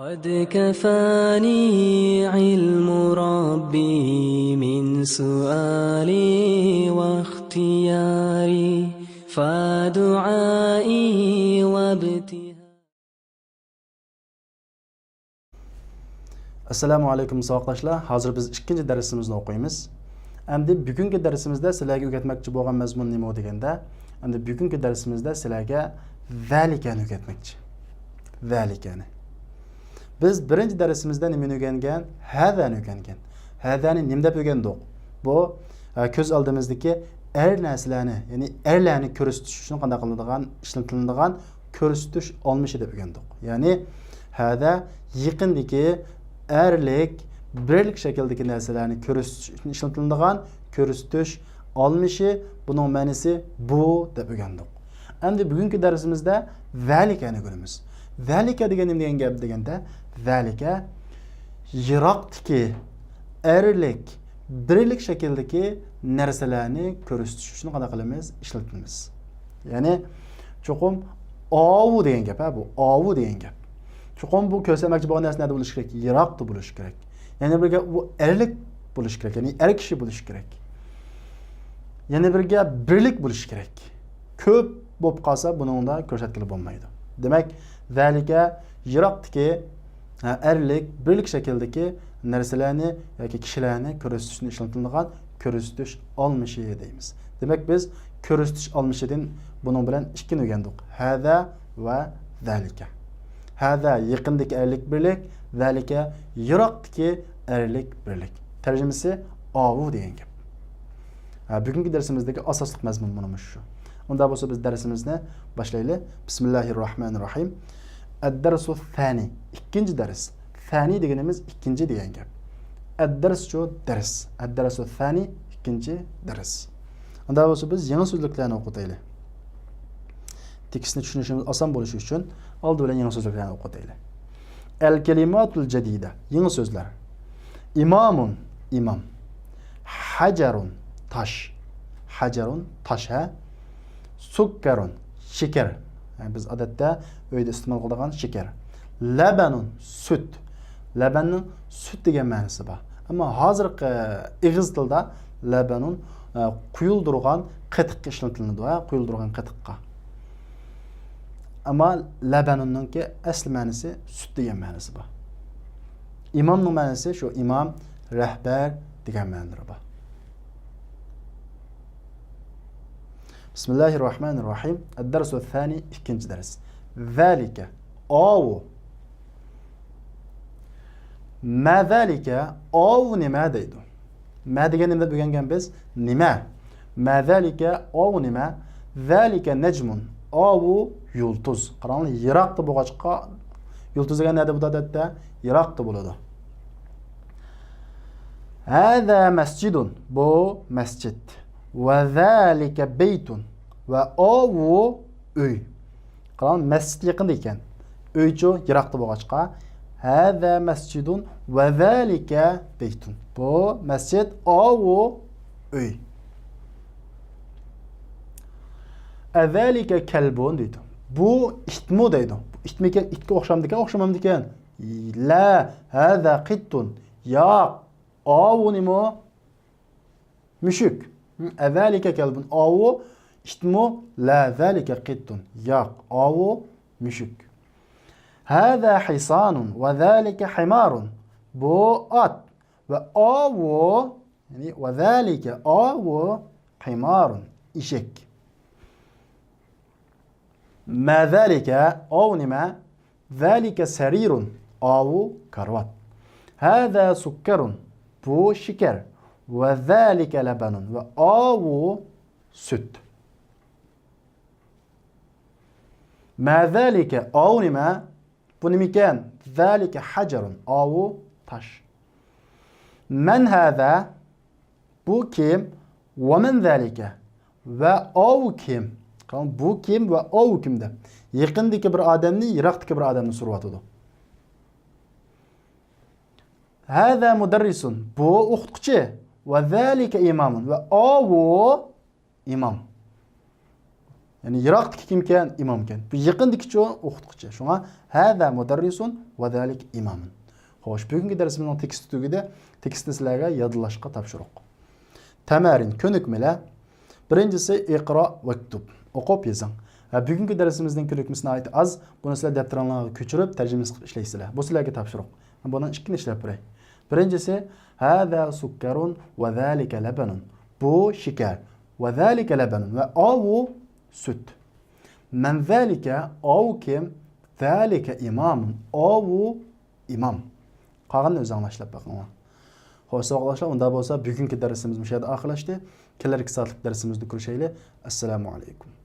قد كفاني علم ربي من سؤالي واختياري فدعائي وابتهالي. Assalamu alaykum savoqdoshlar. Hozir biz ikkinchi darsimizni o'qiymiz. Endi bugungi darsimizda sizlarga o'rgatmoqchi bo'lgan mazmun nima deganda, endi bugungi darsimizda sizlarga zalikani o'rgatmoqchi. Zalikani. Biz birinchi darsimizda nimani o'rgangan? Hadani o'rgangan. Hadani nima deb o'rgandik? Bu ko'z oldimizdagi narsalarni, ya'ni erlarni ko'rsatish uchun qanday qilinadigan, ishlatiladigan ko'rsatish olmishi deb o'rgandik. Ya'ni hada yaqindagi erlik, birlik shakldagi narsalarni ko'rsatish uchun ishlatiladigan ko'rsatish olmishi, buning ma'nosi bu deb o'rgandik. Endi bugungi darsimizda zalikani ko'ramiz. Zalika degan nima degan gap deganda, zalika yiroqdagi erlik, birlik shakldagi narsalarni ko'rsatish uchun qanday qilamiz? Ishlatamiz. Ya'ni cho'qim ovu degan gap, bu ovu degan gap. Cho'qim bu ko'rsatmoqchi bo'lgan narsa nima bo'lishi kerak? Yiroqda bo'lishi kerak. Ya'ni birga bu erlik bo'lishi kerak, ya'ni er kishi bo'lishi kerak. Yana birga birlik bo'lishi kerak. Ko'p bo'lib qolsa, buningda ko'rsatkili bo'lmaydi. Demak, zalika yiroqdagi erlik, birlik shakldagi narsalarni yoki kishilarni ko'rsatish uchun ishlatiladigan ko'rsatish olmishi deymiz. Demak, biz ko'rsatish olmishidan buning bilan ikkini o'rgandik. Hada va zalika. Hada yaqindagi erlik birlik, zalika yiroqdagi erlik birlik. Tarjimasi ovu degan gap. Bugungi darsimizdagi asosli mazmun mana shu. Unda bo'lsa biz darsimizni boshlaylik. Bismillahirrohmanirrohim. Ad-darsu thani. Ikkinchi dars. Thani deganimiz ikkinchi degan gap. Ad-dars shu dars. Ad-darsu thani ikkinchi dars. Unda bo'lsa biz yangi so'zliklarni o'qitaylik. Tekstni tushunishimiz oson bo'lishi uchun oldi bilan yangi so'zliklarni o'qitaylik. El-kelimatul jadida. Yangi so'zlar. Imamun, imam. Hajarun, tosh. Hajarun, tosh. Sukkarun, shakar. Yani biz odatda uyda iste'mol qiladigan shakar. Labanun, sut. Labanning sut degan ma'nosi bor. Ammo hozirgi ig'iz tilda labanun quyuldirgan qatiqqa ishlatiladi, quyuldirgan qatiqqa. Ammo labanunninki asl ma'nosi sut degan ma'nosi bor. Imomning ma'nosi shu imom, rahbar degan ma'nosi bor. Bismillahirrohmanirrohim. Ad-darsu thani ikkinchi dars. Zalika ovu. Ma zalika ovu nima deydi? Ma degan nima deb o'rgangan biz? Nima? Ma zalika ovu nima? Zalika najmun. Ovu yulduz. Qarang, yiroqda bo'lg'achqa yulduz degan nima bu odatda? Yiroqda bo'ladi. Hada masjidun. Bu masjid. Va zalika baytun. Va ovu uy. Qarang, masjid yaqinda ekan. Uychi yiroqda bo'lg'achqa hada masjidun va zalika baytun. Bu masjid, ovu uy. Azalika kalbun deydi. Bu itmi deydi. Itmiga itga o'xshamdikan, o'xshamamdikan? La, hada qittun. Yo'q. Ovu nima? Mushuk. Azalika kalbun. Ovu itmi? La, zalika qittun. Yo'q. Ovu mushuk. Hada hisanun va zalika himarun. Bu at. Va ovu, ya'ni va zalika ovu himarun. Eshak. Ma zalika ovu nima? Zalika sarirun. Ovu karvat. Hada sukkarun. Bu shakar. Va zalika labanun. Va ovu sut. Ma zalika ovu nima? Bu nima ekan? Zalika hajarun. Ovu tosh. Man hada? Bu kim? Va man zalika? Va ovu kim? Bu kim va ovu kimda? Yaqindagi bir odamni, yiroqdagi bir odamni so'rayotdi. Hada mudarrisun. Bu o'qituvchi. Va zalika imamun. Va ovu imom. Yani yiroqdiki kim ekan? Imom ekan. Bu yaqindiki o'qituvchi. Shunga hada mudarrisun va zalik imamun. Xo'sh, bugungi darsimizning teksti tugidi. Tekstni sizlarga yodlashga topshiriq. Tamarin ko'nikmalar. Birinchisi iqro vaktub. O'qib yozing. Bugungi darsimizning ko'nikmasini ayt az. Buni sizlar daftaringizga ko'chirib tarjima qilib ishlaysizlar. Bu sizlarga topshiriq. Buni ikkini ishlab ko'ray. Birinchisi hada sukkarun va zalika labanun. Bu shakar va zalika labanun va avu süt. Men zalika avu kim? Zalika imamun. Avu imam. Qolganini o'zing anglashib boqing. Xo'sh, sog'lashlar, unda bo'lsa bugungi darsimiz bu yerda oxirlashdi. Kelarki soatlik darsimizda ko'rishaylik. Assalomu alaykum.